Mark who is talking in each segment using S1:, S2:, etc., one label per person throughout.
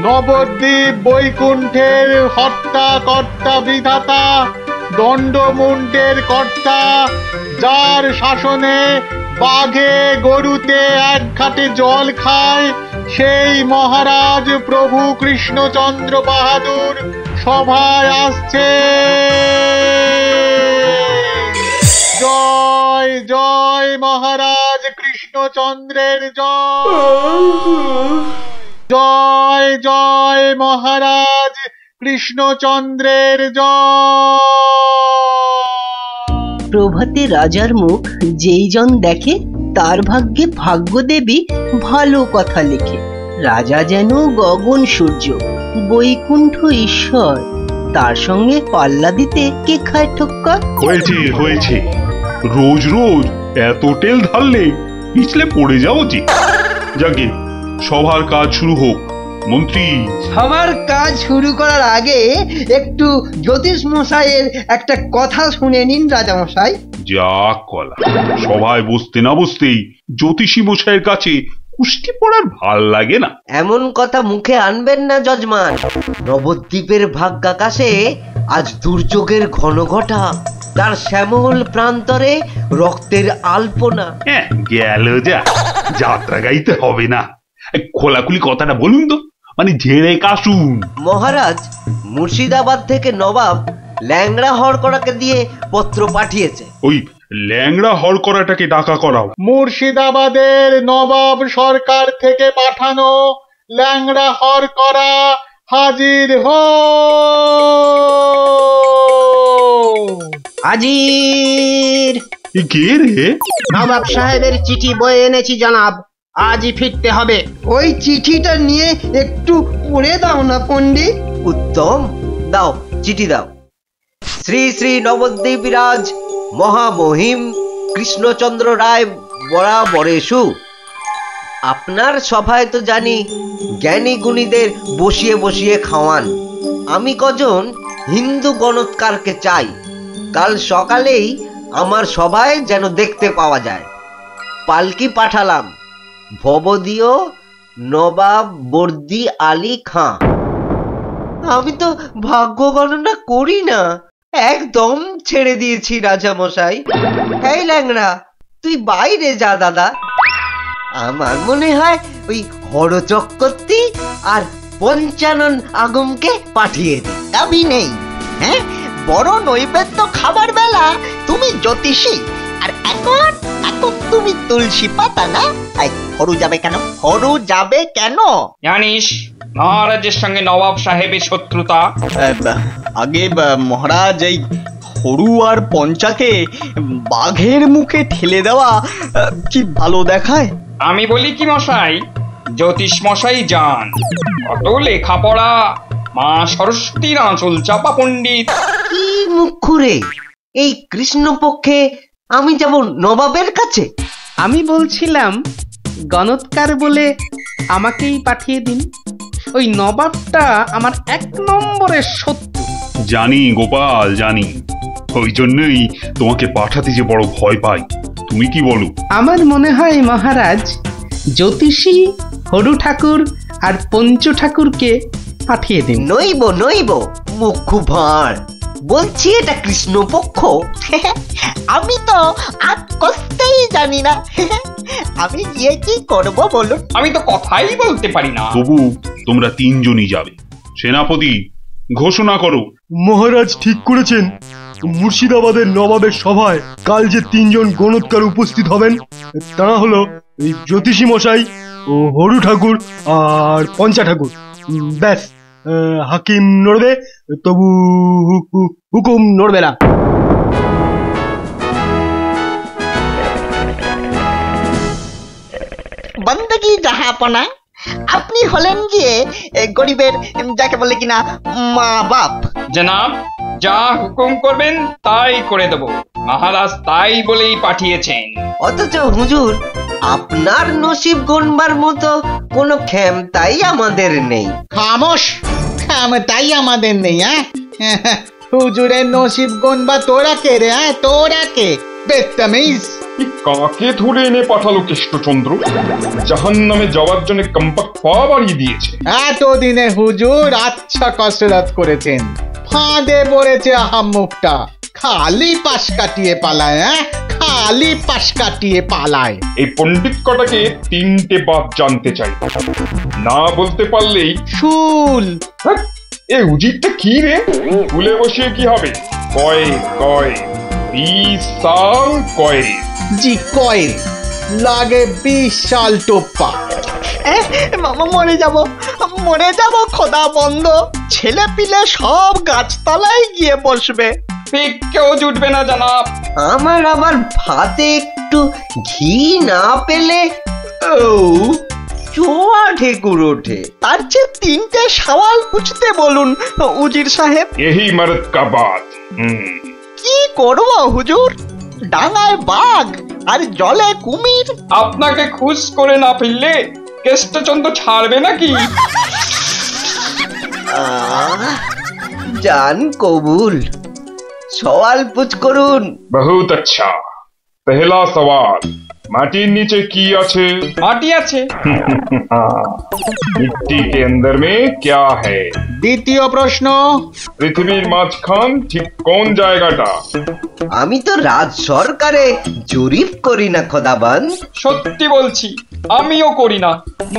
S1: নবদ্বীপ বৈকুণ্ঠের হর্তা কর্তা বিধাতা, দণ্ডমুণ্ডের কর্তা, যার শাসনে বাঘে গরুতে এক ঘাটে জল খায়, সেই মহারাজ প্রভু কৃষ্ণচন্দ্র বাহাদুর সভায় আসছে। জয় জয় মহারাজ কৃষ্ণচন্দ্রের জয়। জয় জয় মহারাজ কৃষ্ণচন্দ্রের জয়।
S2: প্রভাতে রাজার মুখ যেই জন দেখে, তার ভাগ্যে ভাগ্যদেবী ভালো কথা লেখে। রাজা যেন গগন সূর্য, বৈকুণ্ঠ ঈশ্বর, তার সঙ্গে পাল্লা দিতে কে খায় ঠক্কর?
S3: হয়েছে হয়েছে, রোজ রোজ এত তেল ঢাললে পিছলে পড়ে যাও যে। যাকে সবার কাজ শুরু হোক। মন্ত্রী,
S4: সবার কাজ শুরু করার আগে একটু জ্যোতিষ মশাইয়ের একটা কথা শুনে নিন রাজা মশাই।
S3: যা কলা, সভায় বসতে না বসতেই জ্যোতিষী মশাইয়ের কাছে কুস্তি পড়ার ভাল লাগে না।
S5: এমন কথা মুখে আনবেন না যজমান। নবদ্বীপের ভাগ্যাকাশে আজ দুর্যোগের ঘন ঘটা, তার শ্যামল প্রান্তরে রক্তের আলপনা।
S3: গেল যা, যাত্রা গাইতে হবে না। খোলাখুলি কথাটা বলুন তো, মানে ঝেড়ে কাশুন।
S5: মহারাজ মুর্শিদাবাদ থেকে নবাব ল্যাংড়া হরকড়াকে দিয়ে পত্র পাঠিয়েছে।
S3: ওই ল্যাংড়া হরকড়াটাকে ডাকা করাও।
S1: মুর্শিদাবাদের নবাব সরকার থেকে পাঠানো ল্যাংড়া হরকড়া হাজির হো।
S4: হাজির।
S3: কে রে?
S4: নবাব সাহেবের চিঠি বয়ে এনেছি জনাব, আজই ফিরতে হবে। ওই চিঠিটা নিয়ে একটু পড়ে দাও না পণ্ডিত।
S5: উত্তম, দাও চিঠি দাও। শ্রী শ্রী নবদ্বীপ রাজ মহামহিম কৃষ্ণচন্দ্র রায় বরাবরেশু। আপনার সভায় তো জানি জ্ঞানী গুণীদের বসিয়ে বসিয়ে খাওয়ান। আমি কজন হিন্দু গণৎকারকে চাই, কাল সকালেই আমার সভায় যেন দেখতে পাওয়া যায়। পালকি পাঠালাম, ভবদীয় নবাব বর্দি আলী খাঁ। আমি তো ভাগ্য গণনা করি না, একদম ছেড়ে দিয়েছি রাজা মশাই। এই ল্যাংড়া, তুই বাইরে যা দাদা। আমার মনে হয় ওই হরচক্রবর্তী আর পঞ্চানন আগমকে পাঠিয়ে দে।
S6: আমি নেই, হ্যাঁ, বড় নৈবেদ্য খাবার বেলা তুমি জ্যোতিষী, আর এখন এখন তুমি তুলসী পাতা না। হরু যাবে কেন? হরু যাবে কেন?
S7: জানিস মহারাজের সঙ্গে নবাব সাহেবের শত্রুতা।
S8: আগে মহারাজ, এই হরু আর পঞ্চাকে বাঘের মুখে ঠেলে দেওয়া কি ভালো দেখায়?
S7: আমি বলি কি মশাই, জ্যোতিষ মশাই যান। কত লেখাপড়া, মা সরস্বতীর আঁচল চাপা পণ্ডিত।
S5: কি মুখ খুঁড়ে এই কৃষ্ণপক্ষে আমি যাব নবাবের কাছে?
S9: আমি বলছিলাম গণৎকার বলে আমাকেই পাঠিয়ে দিন। ওই নবাবটা আমার 1 নম্বরের শত্রু।
S3: জানি গোপাল, জানি। ওই জন্যই তোমাকে পাঠাতে যে বড় ভয় পাই। তুমি কি বলো?
S9: আমার মনে হয় মহারাজ জ্যোতিষী হরু ঠাকুর আর পঞ্চু ঠাকুরকে পাঠিয়ে দিন।
S5: নইব নইব, মুখ ভাঁড়। বলছি এটা কৃষ্ণপক্ষ।
S6: আমি তো আজ কষতেই জানি না। আমি গিয়ে কি করব বলুন?
S7: আমি তো কথাই বলতে পারি না।
S3: তবু তোমরা 3 জনই যাবে। সেনাপতি, ঘোষণা করো।
S10: মহারাজ ঠিক করেছেন, মুর্শিদাবাদের নবাবের সভায় কাল যে 3 জন গণৎকার উপস্থিত হবেন, তারা হলো এই জ্যোতিষী মশাই ও হরু ঠাকুর আর পঞ্চা ঠাকুর। ব্যাস, হাকিম নড়বে, তবু হুকুম নড়বে না।
S6: বন্দগি জাহাপনা, আপনি হলেন গিয়ে গরিবের, যাকে বলে কিনা মা বাপ।
S7: জনাব, যা হুকুম করবেন তাই করে দেব। মহারাজ তাই বলেই পাঠিয়েছেন।
S5: অথচ হুজুর, আপনার নসিব গণবার মতো কোনো ক্ষমতাই আমাদের নেই।
S1: খামোশ, ক্ষমতাই আমাদের নেই। হুজুরের নসিব গণবা তোরা কে রে? তোরা কে? বেত্তামিজ।
S11: কাকে ধরে এনে পাঠালো কৃষ্ণচন্দ্র? জাহান্নামে যাওয়ার জন্য কম্পাক্ট পা বাড়িয়ে দিয়েছে।
S1: এতদিনে হুজুর আচ্ছা কসরত করেছেন, ফাঁদে পড়েছে আহাম্মুকটা। খালি পাশ কাটিয়ে পালায়, খালি পাশ কাটিয়ে পালায়।
S11: এই পণ্ডিত কটাকে 3টে বাদ জানতে চাই, না বলতে পারলেই
S1: শুল।
S11: এ উজিরটা কি রে? ফুলে বসিয়ে কি হবে? কয় কয় বিশাল কয়।
S1: জি কয়েল লাগে বিশাল টোপ্পা।
S8: মরে যাব খোদা বন্ধ। ছেলে পিলে সব গাছতলায় গিয়ে বসবে।
S7: কেউ জুটবে না জানাব।
S5: আমার আবার ভাতে একটু ঘি না পেলে চোয়া ঠেকুর ওঠে।
S8: তার চেয়ে 3টে সওয়াল পুছতে বলুন উজির সাহেব।
S11: यही मर्द का बात।
S8: কি করব হুজুর? ডাঙায় বাঘ আর জলে কুমির।
S7: আপনাকে খুশ করে না ফেললে কৃষ্ণচন্দ্র ছাড়বে নাকি?
S5: জান কবুল, সওয়াল পুছ করুন।
S11: बहुत अच्छा। पहला सवाल, माटिर नीचे की আছে?
S7: মাটি আছে।
S11: मिट्टी के अंदर में क्या है?
S1: দ্বিতীয় প্রশ্ন,
S11: পৃথিবীর মাঝখান ঠিক কোন জায়গাটা?
S5: আমি তো রাজ সরকারে জরিপ করি না খোদাবান।
S7: সত্যি বলছি, আমিও করি না।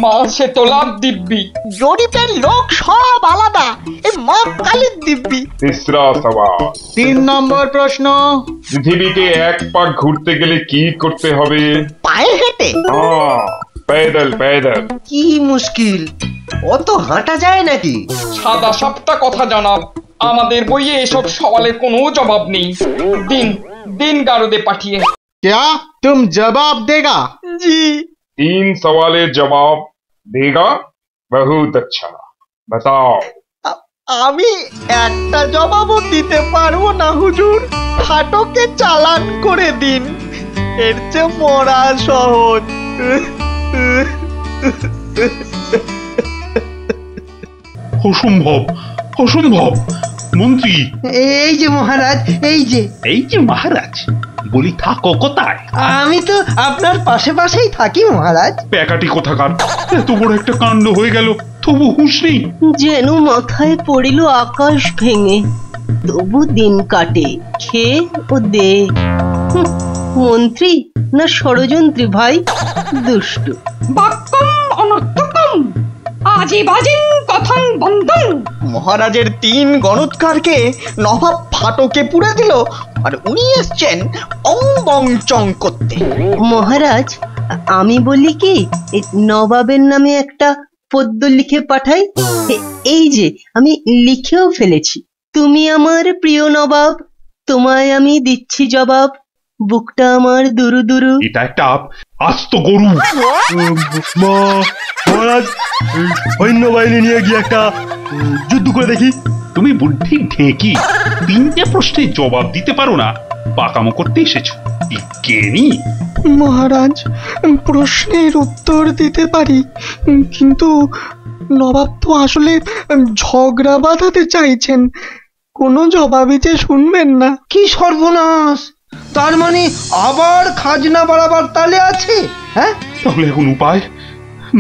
S7: মাসে তোলার দিব্যি।
S8: জরিপের লোক সব আলাদা, এই মা কালীর দিব্যি।
S11: तीसरा सवाल,
S1: 3 নম্বর প্রশ্ন,
S11: পৃথিবীকে এক পাক ঘুরতে গেলে কি করতে হবে?
S8: পায়ে হেঁটে?
S11: হ্যাঁ, पैदल पैदल।
S5: কি মুশকিল, অত হাঁটা যায় নাকি?
S7: সাদা সাপটা কথা জানাব, আমাদের বইয়ে এসব সওয়ালের কোনো জবাব নেই। দিন দিন গারদে পাঠিয়ে।
S1: क्या तुम जवाब देगा?
S8: জি।
S11: 3 सवालेर जवाब देगा? बहुत अच्छा, बताओ।
S8: আমি একটা জবাবও দিতে পারবো না হুজুর। ফাটকে চালান করে দিন, এর চেয়ে মরা সহজ।
S3: অসম্ভব অসম্ভব। মন্ত্রী,
S4: এই যে মহারাজ,
S3: এই যে মহারাজ, বলি থাকো কোথায়?
S4: আমি তো আপনার পাশে পাশেই থাকি মহারাজ।
S3: প্যাকাটি কোথাকার, এত বড় একটা কাণ্ড হয়ে গেল, তবু হুঁশ নেই।
S2: যেন মাথায় পড়িল আকাশ ভেঙে, তবু দিন কাটে খেয়ে ও দে। মন্ত্রী না ষড়যন্ত্রী ভাই, দুষ্টু।
S12: বাক্যম অনর্থকম আজি বাজিন কথন বন্ধন।
S8: মহারাজের 3 গণৎকারকে নবাব ফাটকে পুড়ে দিল, আর উনি এসছেন অং বং চং করতে।
S2: মহারাজ, আমি বলি কি, নবাবের নামে একটা পদ্য লিখে পাঠাই। এই যে আমি লিখেও ফেলেছি। তুমি আমার প্রিয় নবাব, তোমায় আমি দিচ্ছি জবাব, বুকটা আমার দুরু দুরু।
S3: এটা একটা আস্ত গরু।
S10: মহারাজ, সৈন্যবাহিনী নিয়ে গিয়ে একটা যুদ্ধ করে দেখি।
S3: তুমি বুদ্ধি ঢেকি, 3টে প্রশ্নের জবাব দিতে পারো না, পাকামো করতে এসেছো। কেনি
S8: মহারাজ, প্রশ্নের উত্তর দিতে পারি, কিন্তু নবাব তো আসলে ঝগড়া বাঁধাতে চাইছেন, কোনো জবাবই যে শুনবেন না।
S4: কি সর্বনাশ! তার মানে আবার খাজনা বাড়াবার তালে আছে? হ্যাঁ,
S3: তাহলে এখন উপায়?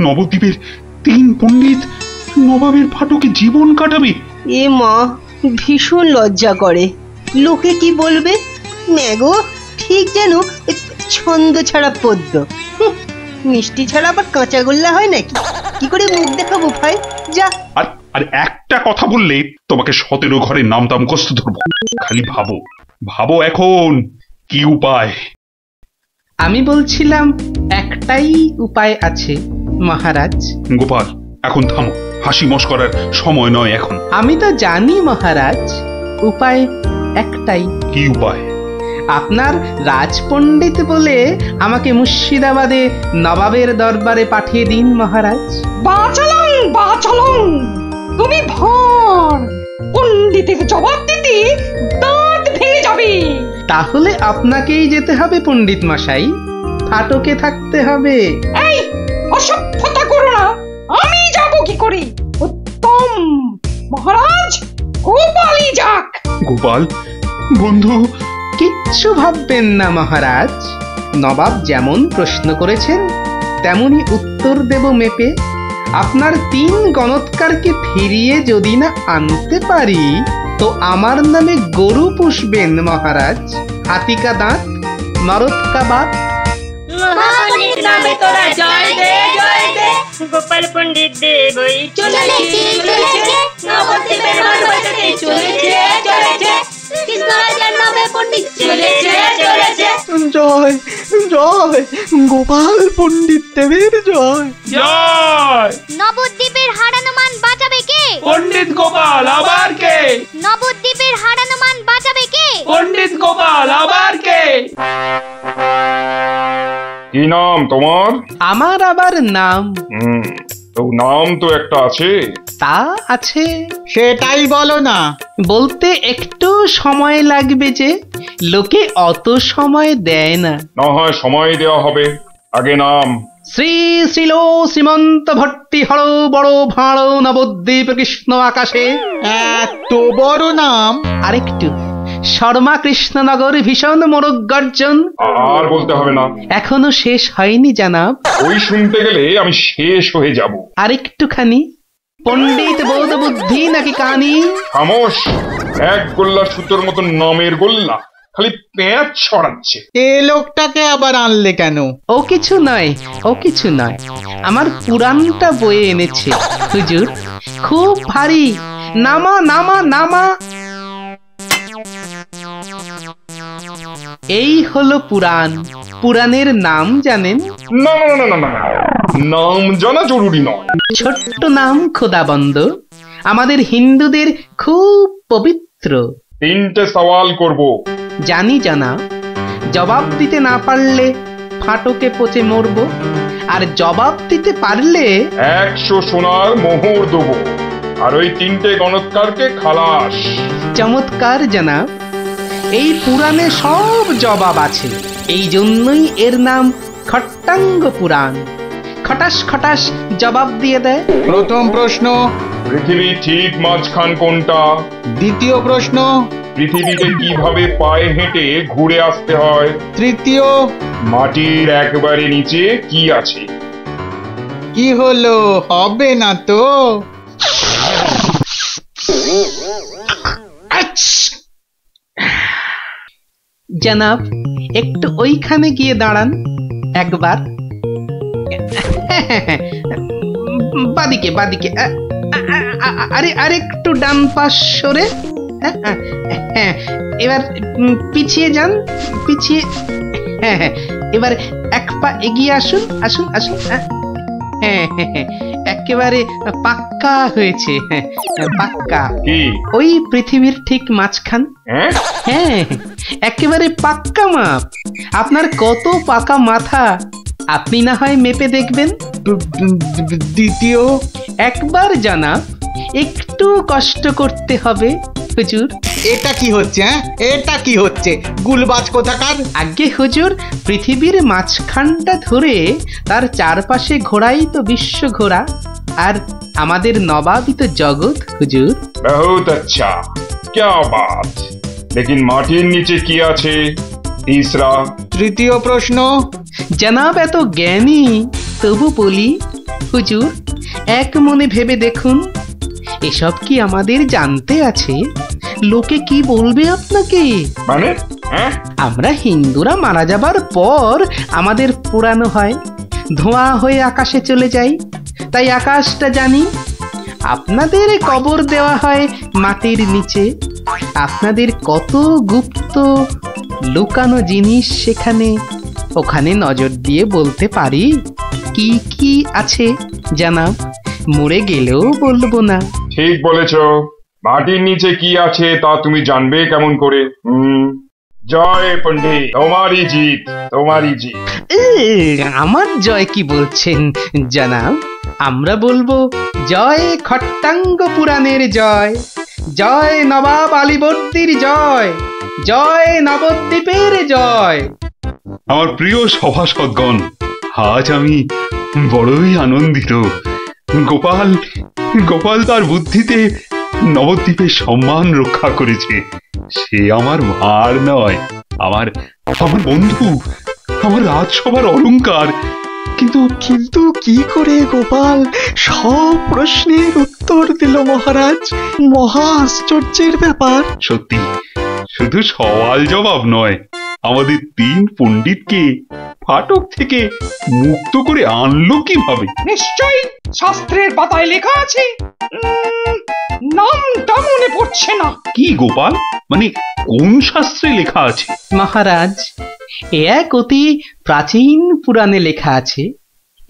S3: নবদ্বীপের 3 পণ্ডিত নবাবের ফাটকে জীবন কাটাবে।
S2: এ মা, ভীষণ লজ্জা করে। লোকে কি বলবে? ম্যাগো, ঠিক যেন ছন্দ ছাড়া পদ্য। মিষ্টি ছাড়া আবার কাঁচা গোল্লা হয় নাকি? কি করে মুখ দেখাবো ভাই? যা।
S3: আর একটা কথা বললে তোমাকে 17 ঘরের নাম দাম কষ্ট ধরবো। খালি ভাবো ভাবো এখন কি উপায়।
S9: আমি বলছিলাম একটাই উপায় আছে মহারাজ।
S3: গোপাল, এখন থামো, হাসি মশকরার সময় নয় এখন।
S9: আমি তো জানি মহারাজ, উপায় একটাই।
S3: কি উপায়?
S9: আপনার রাজপণ্ডিত বলে আমাকে মুর্শিদাবাদে নবাবের দরবারে পাঠিয়ে দিন মহারাজ।
S12: বাঁচালাম বাঁচালাম, তুমি ভর পণ্ডিতের জবাব দিতে দাঁত ভেঙে যাবে।
S9: তাহলে আপনাকেই যেতে হবে পণ্ডিত মশাই, ফাটকে থাকতে হবে।
S12: এই অসভ্যতা করো না, আমি যাব কি করে? উত্তম, মহারাজ গোপালই যাক।
S3: গোপাল বন্ধু,
S9: কিচ্ছু ভাববেন না মহারাজ, নবাব যেমন প্রশ্ন করেছেন তেমনি উত্তর দেব মেপে। আপনার 3 গণৎকারকে ফিরিয়ে যদি না আনতে পারি তো আমার নামে গরু পুষবেন মহারাজ, হাতিকা দাঁত, মরদকা বাত।
S13: মহাপণ্ডিত নামে তোরা জয় দে জয় দে, গোপাল পণ্ডিত দেবই চলেছে চলেছে, নবদ্বীপের মান বাঁচাতে চলেছে চলেছে, কৃষ্ণরাজার নামে পণ্ডিত চলেছে চলেছে।
S8: জয় জয় গোপাল পণ্ডিত দেবের জয়
S14: জয়।
S15: নবদ্বীপের হারানো মান বাঁচাবে কে?
S14: পণ্ডিত গোপাল। আবার কে?
S15: নবদ্বীপের হারানো মান বাঁচাবে কে?
S14: পণ্ডিত গোপাল। আবার কে?
S11: কি নাম তোমার?
S9: আমার আবার নাম?
S11: তো নাম তো একটা আছে।
S9: তা আছে,
S1: সেটাই বলো না।
S9: বলতে একটু সময় লাগবে যে, লোকে অত সময় দেয় না।
S11: না হয় সময় দেওয়া হবে, আগে নাম।
S9: শ্রী শ্রীল শ্রীমন্ত ভট্টি হর বড় ভাঁড় নবদ্বীপ কৃষ্ণ আকাশে।
S1: এত বড় নাম?
S9: আরেকটু, শর্মা কৃষ্ণনগর ভীষণ মোরগ গর্জন।
S11: আর বলতে হবে না,
S9: এখনো শেষ হয়নি জানাব।
S11: ওই শুনতে গেলে আমি শেষ হয়ে যাব।
S9: আরেকটুখানি, পণ্ডিত বোধ বুদ্ধি নাকি কানি?
S11: খামোশ, এক গোল্লা সুতোর মতো নামের গোল্লা, খালি পেঁচ ছড়াচ্ছে।
S1: এ লোকটাকে আবার আনলে কেন?
S9: ও কিছু নয়, ও কিছু নয়, আমার পুরাণটা বয়ে এনেছে হুজুর, খুব ভারী। নামা নামা নামা। এই হলো পুরাণ। পুরাণের নাম জানেন?
S11: না না না না না, নাম জানা জরুরি নয়।
S9: ছোট্ট নাম খোদাবন্দ, আমাদের হিন্দুদের খুব পবিত্র।
S11: 3টে সওয়াল করব।
S9: জানি জানা, জবাব দিতে না পারলে ফাটকে পচে মরবো, আর জবাব দিতে পারলে
S11: 100 সোনার মোহর দেবো, আর ওই 3টে গণৎকারকে খালাস।
S9: চমৎকার জানা, এই পুরাণে সব জবাব আছে, এই জন্যই এর নাম খট্টাঙ্গ পুরাণ। খটাস খটাস জবাব দিয়ে দেয়।
S1: প্রথম প্রশ্ন,
S11: পৃথিবী ঠিক মাঝখান কোনটা?
S1: দ্বিতীয় প্রশ্ন,
S11: পৃথিবীকে কিভাবে পায়ে হেঁটে ঘুরে আসতে হয়?
S1: তৃতীয়,
S11: মাটির একবারে নিচে কি আছে?
S1: কি হলো, হবে না তো?
S9: জনাব, একটু ওইখানে গিয়ে দাঁড়ান একবার। বাদিকে বাদিকে, আরে আরেকটু ডান পাশ সরে। এবার পিছিয়ে যান, পিছিয়ে। এবার এক পা এগিয়ে আসুন, আসুন আসুন। একেবারে পাক্কা হয়েছে, পাক্কা। ওই পৃথিবীর ঠিক মাঝখান। হ্যাঁ, একেবারে পাক্কা মাপ। আপনার কত পাকা মাথা, আপনি না হয় মেপে দেখবেন।
S1: দ্বিতীয়,
S9: একবার জানাব, একটু কষ্ট করতে হবে হুজুর।
S1: এটা কি হচ্ছে? এটা কি হচ্ছে? গুলবাজ কোথাকার।
S9: আগে হুজুর, পৃথিবীর মাঝখানটা ধরে তার চারপাশে ঘোরাই তো বিশ্ব ঘোরা, আর আমাদের নবাবই তো জগৎ হুজুর।
S11: বহুত আচ্ছা, क्या बात। लेकिन মাটির নিচে কি আছে? তিসরা।
S1: তৃতীয় প্রশ্ন।
S9: জনাব এত জ্ঞানী, তবু বলি হুজুর, এক মনে ভেবে দেখুন, এসব কি আমাদের জানতে আছে? লোকে কি বলবে আপনাকে?
S11: মানে
S9: আমরা হিন্দুরা মারা যাবার পর আমাদের পোড়ানো হয়, ধোঁয়া হয়ে আকাশে চলে যাই, তাই আকাশটা জানি। আপনাদের কবর দেওয়া হয় মাটির নিচে, আপনাদের কত গুপ্ত লুকানো জিনিস সেখানে, ওখানে নজর দিয়ে বলতে পারি কি কি আছে জানাব, মরে গেলেও বলবো না।
S11: ঠিক বলেছো, মাটির নিচে কি আছে তা তুমি জানবে কেমন করে? জয় পণ্ডিত, তোমারই জিত, তোমারই জিত।
S9: আমার জয় কি বলছেন জানাব? আমরা বলবো জয় খট্টাঙ্গ পুরাণের জয়, জয় নবাব আলীবর্দীর জয়, জয় নবদ্বীপের জয়।
S3: আমার প্রিয় সভাসদগণ, আজ আমি বড়ই আনন্দিত। গোপাল গোপাল তার বুদ্ধিতে নবদ্বীপের সম্মান রক্ষা করেছে, সে আমার ভার নয়, আমার আমার বন্ধু, আমার রাজসভার অলংকার। কিন্তু
S8: কিন্তু কি করে গোপাল সব প্রশ্নের উত্তর দিল মহারাজ? মহা আশ্চর্যের ব্যাপার।
S3: সত্যি, শুধু সওয়াল জবাব নয়, আমাদের 3 পণ্ডিতকে ফাটক থেকে মুক্ত করে আনলো কিভাবে?
S12: নিশ্চয়ই শাস্ত্রের পাতায় লেখা আছে, নামটা মনে পড়ছে না।
S3: কি গোপাল, মানে কোন শাস্ত্রে লেখা আছে?
S9: মহারাজ, এ এক অতি প্রাচীন পুরাণে লেখা আছে।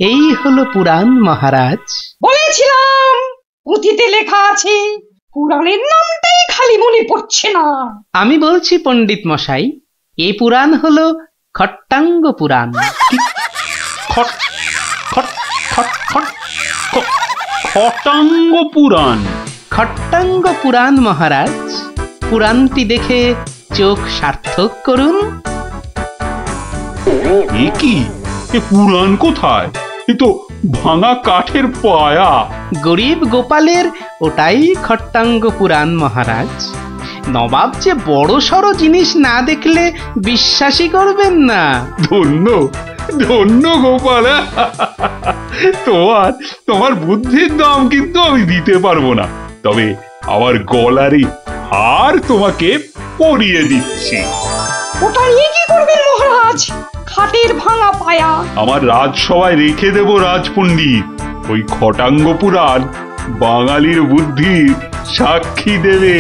S9: এই হলো পুরাণ মহারাজ।
S12: বলেছিলাম পুঁথিতে লেখা আছে, পুরাণের নামটাই খালি মনে পড়ছে না।
S9: আমি বলছি পণ্ডিত মশাই, এই পুরাণ হলো খট্টাঙ্গ পুরাণ।
S3: খটাঙ্গ পুরাণ?
S9: খট্টাঙ্গ পুরাণ মহারাজ। পুরাণটি দেখে চোখ সার্থক করুন।
S3: এ কি, এ পুরাণ কোথায়? এ তো ভাঙা কাঠের পায়া।
S9: গরিব গোপালের ওটাই খট্টাঙ্গ পুরাণ মহারাজ। নবাব যে বড় সড়ো জিনিস না দেখলে বিশ্বাসই করবেন না।
S3: ধন্য ধন্য গোপাল, তোমার বুদ্ধির দাম কিন্তু আমি দিতে পারবো না, তবে আমার গলারই হার তোমাকে পরিয়ে দিচ্ছি।
S12: ওটা নিয়ে কি করবেন মহারাজ? খাটের ভাঙা পায়া
S3: আমার রাজসভায় রেখে দেব রাজপণ্ডিত। ওই খটাঙ্গ পুরাণ বাঙালির বুদ্ধি সাক্ষী দেবে।